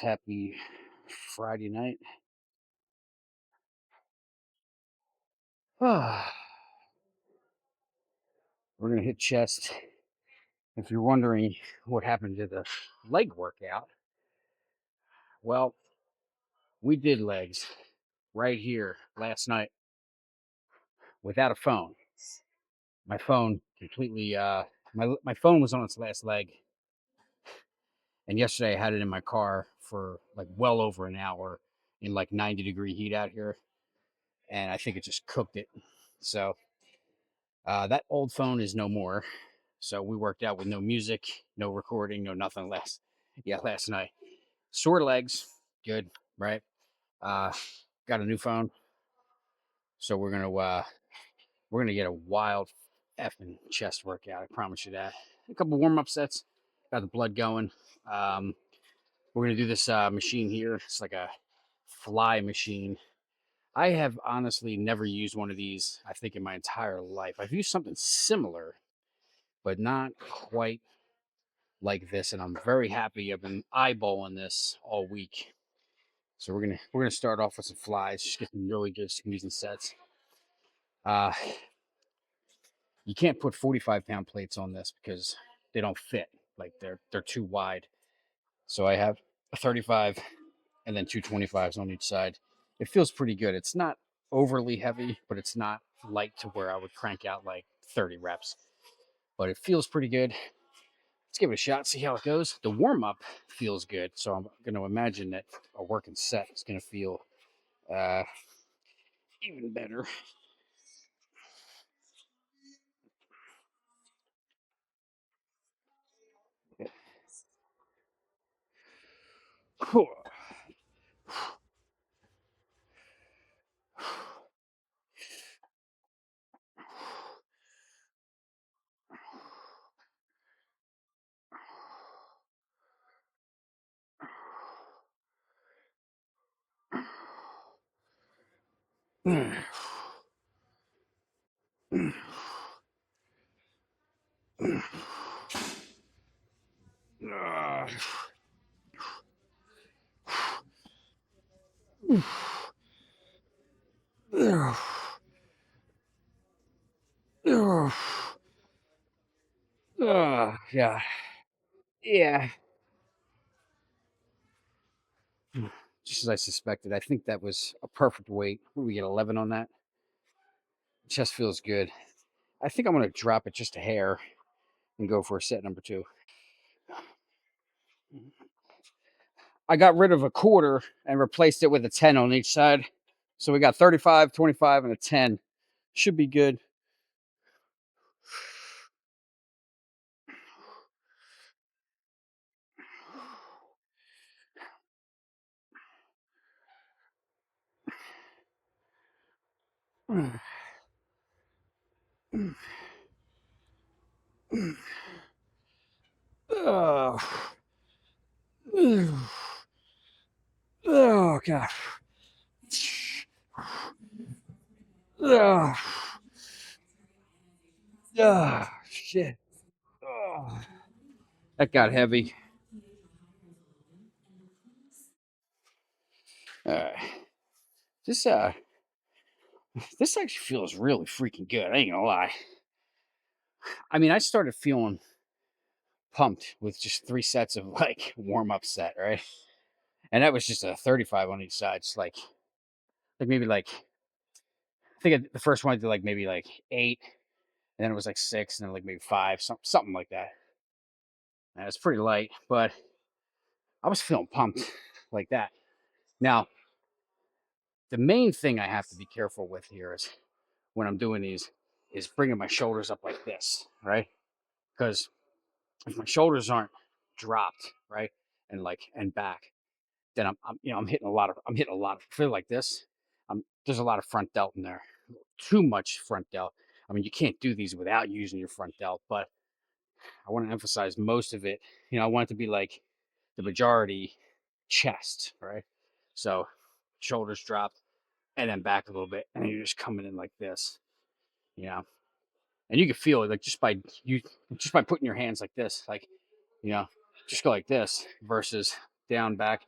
Happy Friday night. Ah, we're going to hit chest. If you're wondering what happened to the leg workout, well, we did legs right here last night without a phone. My phone completely, my phone was on its last leg. And yesterday I had it in my car for like well over an hour in like 90-degree heat out here. And I think it just cooked it. So that old phone is no more. So we worked out with no music, no recording, no nothing last night. Sore legs, good, right? Uh got a new phone. So we're gonna get a wild effing chest workout. I promise you that. A couple warm-up sets, got the blood going. Um we're gonna do this machine here. It's like a fly machine. I have honestly never used one of these, I think, in my entire life. I've used something similar, but not quite like this, and I'm very happy. I've been eyeballing this all week. So we're gonna start off with some flies, just get some really good squeezing sets. Uh, you can't put 45-pound plates on this because they don't fit. Like they're too wide. So I have a 35 and then two 25s on each side. It feels pretty good. It's not overly heavy, but it's not light to where I would crank out like 30 reps. But it feels pretty good. Let's give it a shot, see how it goes. The warm up feels good, so I'm going to imagine that a working set is going to feel uh, even better. Yeah, yeah. Just as I suspected, I think that was a perfect weight. What do we get, 11 on that? Chest feels good. I think I'm going to drop it just a hair and go for a set number two. I got rid of a quarter and replaced it with a 10 on each side. So we got 35, 25, and a 10. Should be good. Oh, oh God. Oh, oh shit. Oh, that got heavy. Uh, this this actually feels really freaking good. I ain't gonna lie. I mean, I started feeling pumped with just 3 sets of like warm up set, right? And that was just a 35 on each side. Just like maybe like I think the first one I did like maybe like 8, and then it was like 6, and then like maybe 5, something like that. And it's pretty light, but I was feeling pumped like that. Now, the main thing I have to be careful with here is when I'm doing these is bringing my shoulders up like this, right? Because if my shoulders aren't dropped, right, and back, then I'm hitting a lot of feel like this. There's a lot of front delt in there, too much front delt. I mean, you can't do these without using your front delt, but I want to emphasize most of it. I want it to be like the majority chest, right? So shoulders dropped and then back a little bit, and then you're just coming in like this, you know. And you can feel it like just by putting your hands like this, like you know, just go like this versus down back.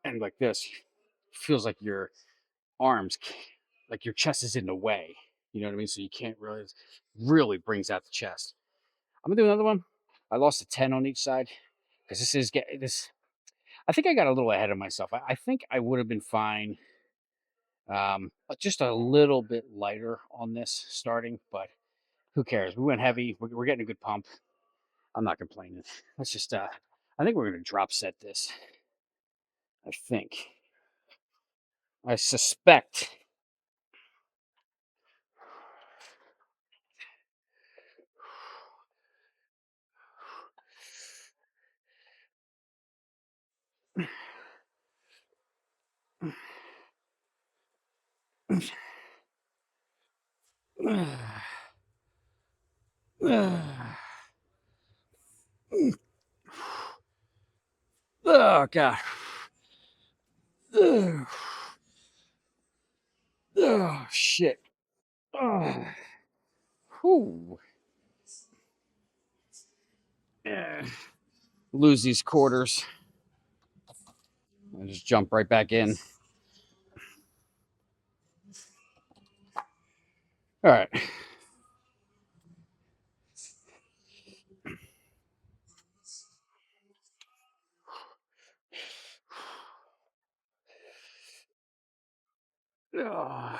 and like this, feels like your arms, like your chest is in the way. You know what I mean? So you can't really brings out the chest. I'm gonna do another one. I lost a 10 on each side because this is get this. I think I got a little ahead of myself. I think I would have been fine, but just a little bit lighter on this starting. But who cares? We went heavy. We're getting a good pump. I'm not complaining. Let's just. I think we're gonna drop set this. I think. I suspect. Oh God. Oh shit. Oh. Whew. Yeah. Lose these quarters. I just jump right back in. All right. Oh.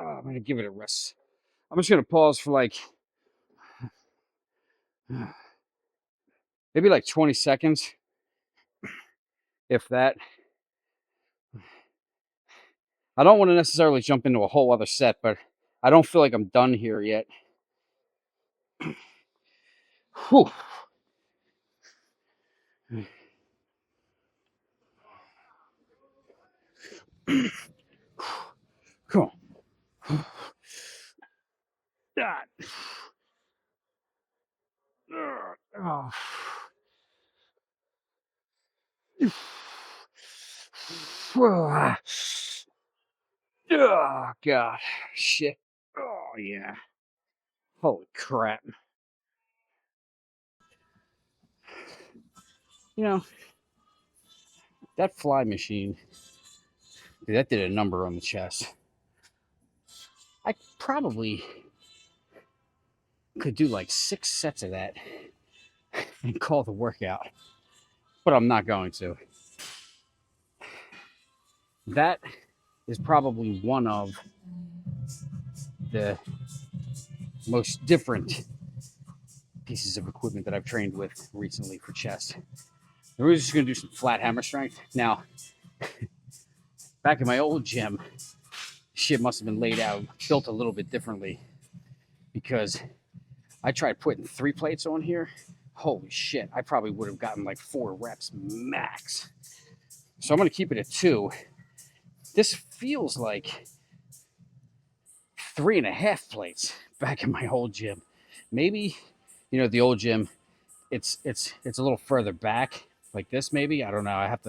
I'm gonna give it a rest. I'm just gonna pause for like maybe like 20 seconds, if that. I don't want to necessarily jump into a whole other set, but I don't feel like I'm done here yet. Whew. Come on. God. Oh. Oh, God. Shit. Oh, yeah. Holy crap. You know, that fly machine, dude, that did a number on the chest. I probably could do like 6 sets of that and call the workout, but I'm not going to. That is probably one of the most different pieces of equipment that I've trained with recently for chest. We're just going to do some flat hammer strength. Now, back in my old gym, shit must have been laid out, built a little bit differently because I tried putting 3 plates on here. Holy shit, I probably would have gotten like 4 reps max. So I'm going to keep it at 2. This feels like 3.5 plates back in my old gym. Maybe, the old gym, it's a little further back like this. Maybe I don't know. I'd have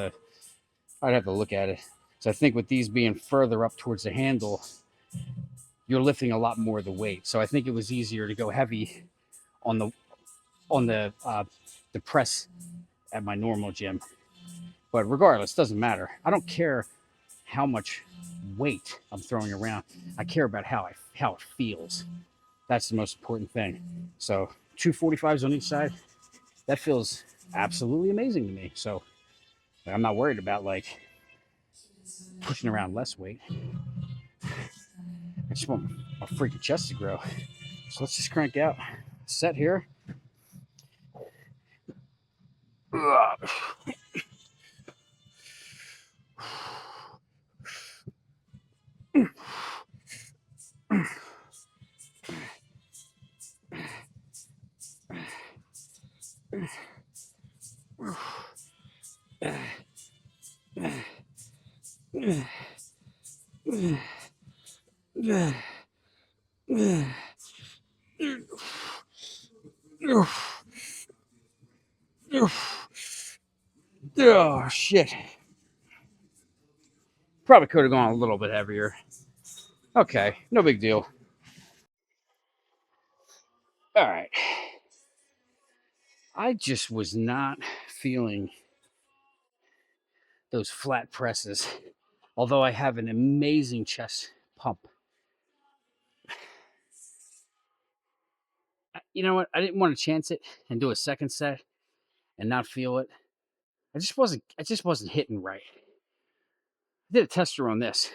to look at it. So I think with these being further up towards the handle, you're lifting a lot more of the weight. So I think it was easier to go heavy on the press at my normal gym. But regardless, doesn't matter. I don't care how much weight I'm throwing around. I care about how it feels. That's the most important thing. So 245s on each side. That feels absolutely amazing to me. So I'm not worried about like pushing around less weight. I just want my freaking chest to grow. So let's just crank out. Set here. Oh, shit. Probably could have gone a little bit heavier. Okay, no big deal. All right. I just was not feeling those flat presses, although I have an amazing chest pump. You know what? I didn't want to chance it and do a second set and not feel it. I just wasn't hitting right. I did a tester on this.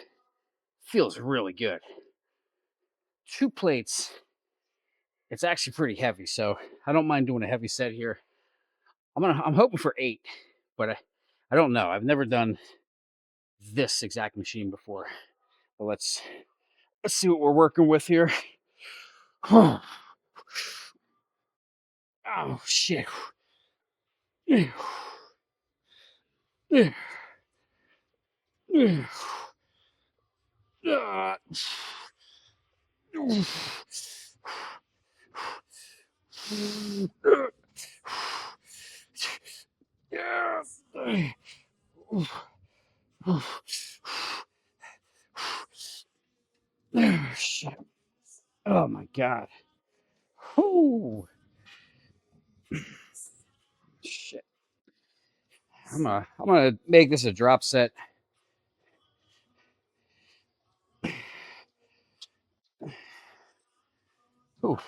Feels really good. 2 plates. It's actually pretty heavy, so I don't mind doing a heavy set here. I'm hoping for 8, but I don't know. I've never done this exact machine before. But let's see what we're working with here. Oh shit. Shit. Oh my god. Ooh. Shit. I'm gonna make this a drop set. Ooh.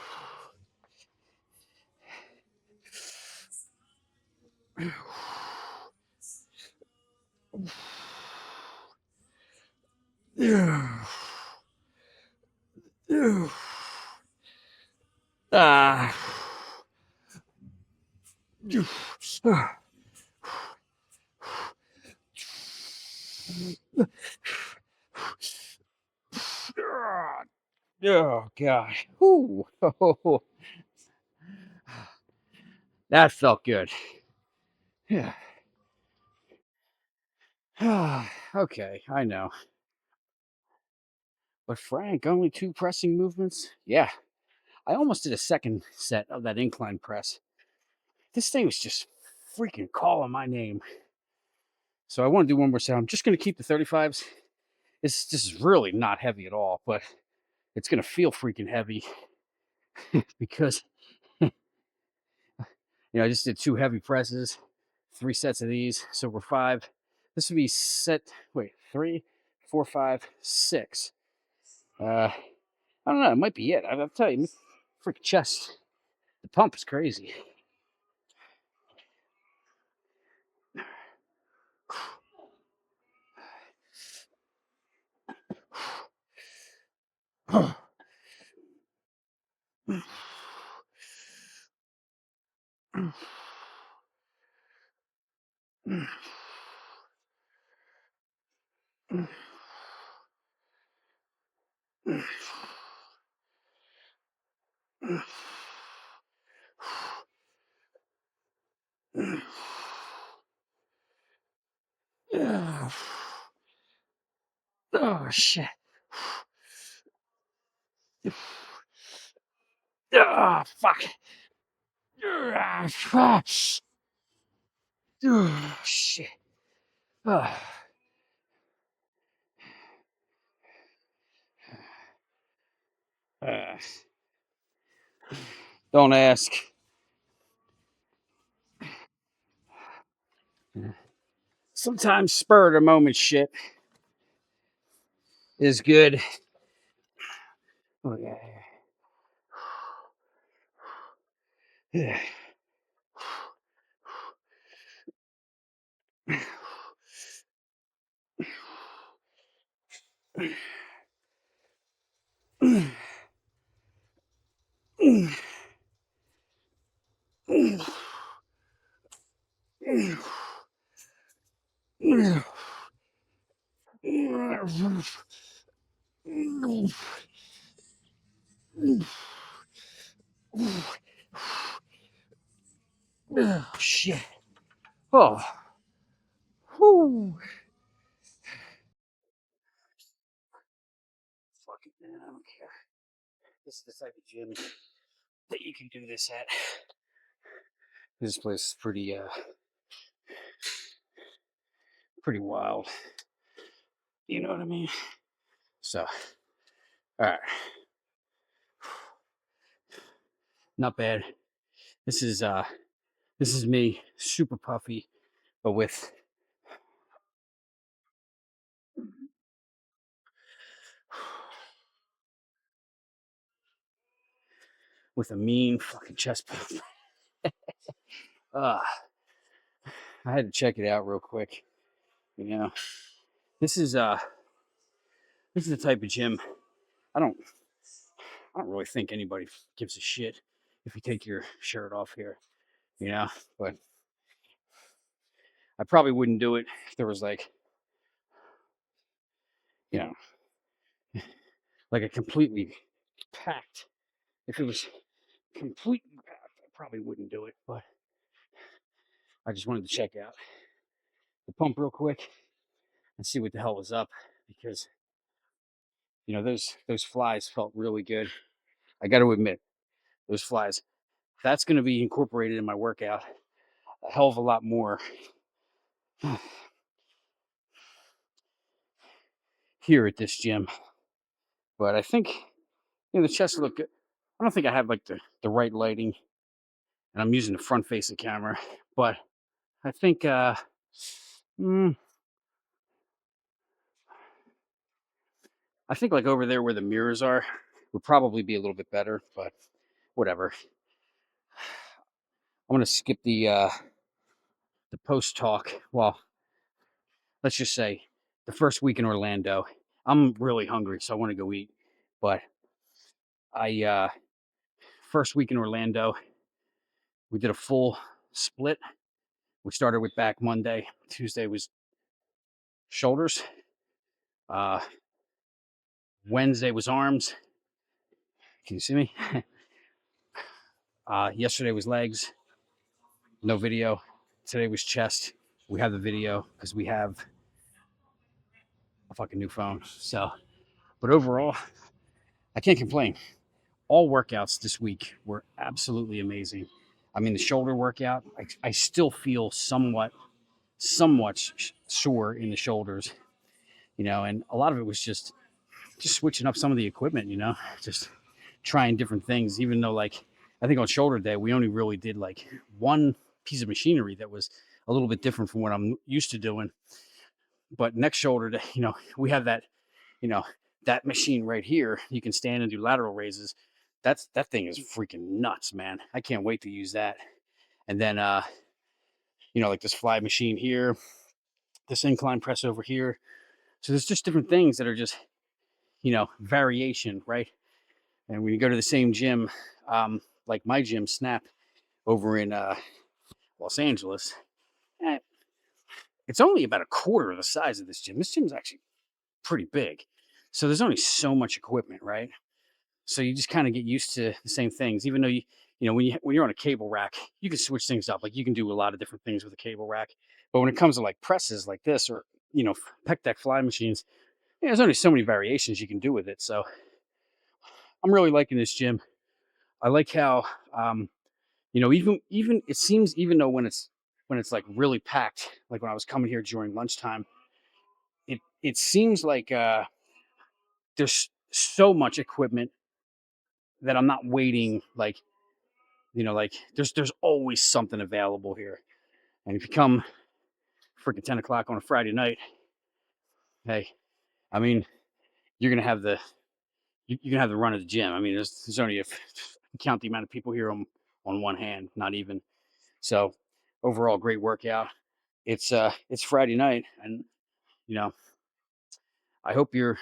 Ah. Oh god. Ooh. That felt good. Yeah. Okay, I know. But Frank, only 2 pressing movements? Yeah. I almost did a second set of that incline press. This thing was just freaking calling my name. So I want to do one more set. I'm just going to keep the 35s. This is really not heavy at all, but it's going to feel freaking heavy because I just did 2 heavy presses, 3 sets of these. So we're 5. This would be set, wait, 3, 4, 5, 6. I don't know. It might be it. I'll tell you, freaking chest. The pump is crazy. Oh shit. Oh fuck. Oh shit. Oh. Uh, don't ask. Sometimes spur of the moment shit is good. Oh yeah. Yeah. Oh shit. Oh. Whew. Fuck it, man. I don't care. This is the type of gym that you can do this at. This place is pretty wild. You know what I mean? So, all right, not bad. This is me, super puffy, but with a mean fucking chest pump. Uh, I had to check it out real quick. You know, this is uh this is the type of gym I don't I don't really think anybody gives a shit if you take your shirt off here, you know. But I probably wouldn't do it if there was like, you know, like a completely packed. If it was completely packed, I probably wouldn't do it. But I just wanted to check out the pump real quick and see what the hell was up because those flies felt really good. I got to admit, those flies. That's going to be incorporated in my workout a hell of a lot more here at this gym. But I think the chest look good. I don't think I have like the right lighting, and I'm using the front facing camera. But I think mm, I think like over there where the mirrors are would probably be a little bit better. But whatever. I'm gonna skip the post talk. Well, let's just say the first week in Orlando. I'm really hungry, so I want to go eat. But I first week in Orlando, we did a full split. We started with back Monday. Tuesday was shoulders. Uh, Wednesday was arms. Can you see me? Yesterday was legs. No video. Today was chest. We have the video because we have a fucking new phone. So, but overall, I can't complain. All workouts this week were absolutely amazing. I mean, the shoulder workout, I still feel somewhat sore in the shoulders, and a lot of it was just switching up some of the equipment, just trying different things. Even though, like, I think on shoulder day we only really did like one piece of machinery that was a little bit different from what I'm used to doing. But next shoulder day, we have you know, that machine right here. You can stand and do lateral raises. That thing is freaking nuts, man. I can't wait to use that. And then like this fly machine here, this incline press over here. So there's just different things that are just, variation, right? And when you go to the same gym, like my gym, Snap, over in Los Angeles, eh, it's only about a quarter of the size of this gym. This gym's actually pretty big. So there's only so much equipment, right? So you just kind of get used to the same things, even though when you're on a cable rack, you can switch things up. Like you can do a lot of different things with a cable rack. But when it comes to like presses like this or pec deck fly machines, there's only so many variations you can do with it. So I'm really liking this gym. I like how even it seems, even though when it's like really packed, like when I was coming here during lunchtime, it seems like there's so much equipment that I'm not waiting, like there's always something available here. And if you come freaking 10 o'clock on a Friday night, hey, I mean, you're gonna have you're gonna have the run of the gym. I mean, there's only count the amount of people here on one hand, not even. So overall, great workout. It's Friday night, and you know I hope you're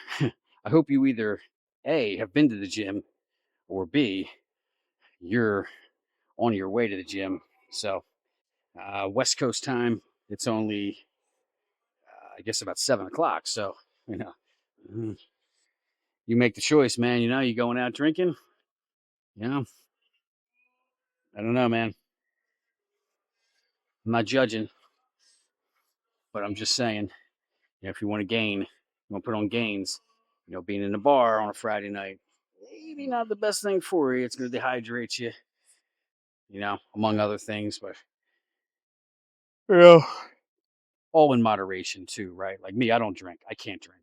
I hope you either A, have been to the gym, or B, you're on your way to the gym. So West Coast time, it's only I guess about 7 o'clock. So you know mm, you make the choice, man. You going out drinking. You know I don't know, man. I'm not judging, but I'm just saying, if you want to gain, you want to put on gains. Being in the bar on a Friday night, maybe not the best thing for you. It's going to dehydrate you. among other things. But yeah, all in moderation too, right? Like me, I don't drink. I can't drink.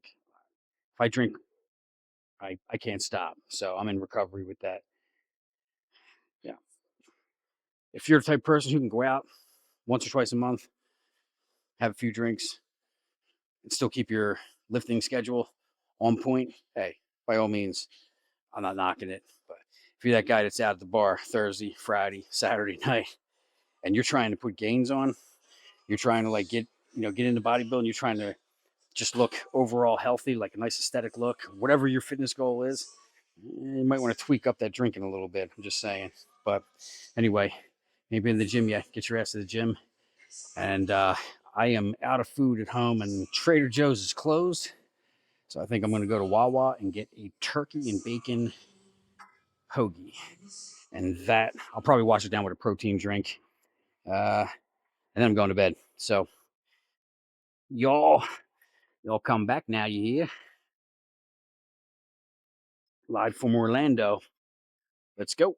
If I drink, I can't stop. So I'm in recovery with that. Yeah. If you're the type of person who can go out once or twice a month, have a few drinks, and still keep your lifting schedule on point, hey, by all means, I'm not knocking it. But if you're that guy that's out at the bar Thursday, Friday, Saturday night, and you're trying to put gains on, you're trying to like get into bodybuilding, you're trying to just look overall healthy, like a nice aesthetic look, whatever your fitness goal is, you might want to tweak up that drinking a little bit. I'm just saying. But anyway, maybe in the gym, yeah, get your ass to the gym. And I am out of food at home, and Trader Joe's is closed. So I think I'm going to go to Wawa and get a turkey and bacon hoagie. And that, I'll probably wash it down with a protein drink. And then I'm going to bed. So y'all come back now, you hear? Live from Orlando. Let's go.